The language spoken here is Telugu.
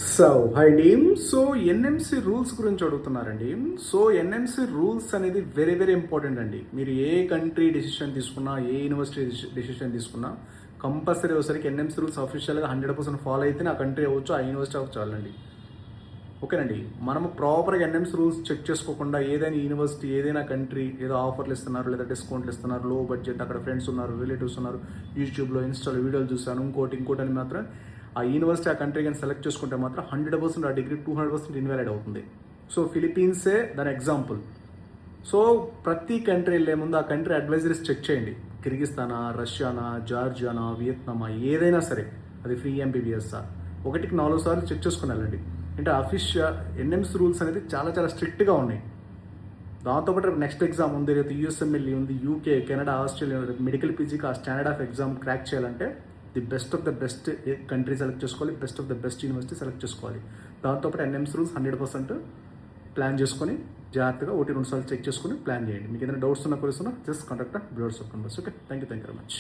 సో హై అండి. సో ఎన్ఎంసి రూల్స్ గురించి అడుగుతున్నారండి. సో ఎన్ఎంసి రూల్స్ అనేది వెరీ వెరీ ఇంపార్టెంట్ అండి. మీరు ఏ కంట్రీ డెసిషన్ తీసుకున్నా, ఏ యూనివర్సిటీ డెసిషన్ తీసుకున్నా కంపల్సరీ ఒకసారికి ఎన్ఎంసి రూల్స్ అఫీషియల్గా 100% ఫాలో అయితే ఆ కంట్రీ అవ్వచ్చు, ఆ యూనివర్సిటీ అవ్వచ్చు చాలండి. ఓకేనండి. మనము ప్రాపర్గా ఎన్ఎంసి రూల్స్ చెక్ చేసుకోకుండా ఏదైనా యూనివర్సిటీ, ఏదైనా కంట్రీ ఏదో ఆఫర్లు ఇస్తున్నారు, లేదా డిస్కౌంట్లు ఇస్తున్నారు, లో బడ్జెట్, అక్కడ ఫ్రెండ్స్ ఉన్నారు, రిలేటివ్స్ ఉన్నారు, యూట్యూబ్లో ఇన్స్టాలో వీడియోలు చూసాను, ఇంకోటి అని మాత్రం ఆ యూనివర్సిటీ, ఆ కంట్రీ కానీ సెలెక్ట్ చేసుకుంటే మాత్రం 100% ఆ డిగ్రీ 200% ఇన్వాలిడ్ అవుతుంది. సో ఫిలిపీన్సే దాని ఎగ్జాంపుల్. సో ప్రతి కంట్రీ వెళ్ళే ముందు ఆ కంట్రీ అడ్వైజరీస్ చెక్ చేయండి. కిర్గిస్తానా, రష్యానా, జార్జియానా, వియత్నామా, ఏదైనా సరే అది ఫ్రీ ఎంబీబీఎస్ఆ 1కి 4 సార్లు చెక్ చేసుకుని వెళ్ళండి. అంటే అఫీషియల్ ఎన్ఎంస్ రూల్స్ అనేది చాలా చాలా స్ట్రిక్ట్గా ఉన్నాయి. దాంతోపాటు నెక్స్ట్ ఎగ్జామ్ ఉంది, రేపు యూఎస్ఎంఎల్ఈ ఉంది, యూకే, కెనడా, ఆస్ట్రేలియా, మెడికల్ పీజీకి ఆ స్టాండర్డ్ ఆఫ్ ఎగ్జామ్ క్రాక్ చేయాలంటే the best of the best country select చేసుకోవాలి, best of the best university select చేసుకోవాలి. దాంతోపాటు ఎన్ఎంస్ రూల్స్ 100% ప్లాన్ చేసుకొని జాగ్రత్తగా 1-2 సార్లు చెక్ చేసుకొని ప్లాన్ చేయండి. మీకు ఏదైనా డౌట్స్ ఉన్నా, క్వరీస్ ఉన్నా జస్ట్ కాంటాక్ట్ బ్లడ్స్ ఆఫ్ కంబర్స్. Okay, thank you very much.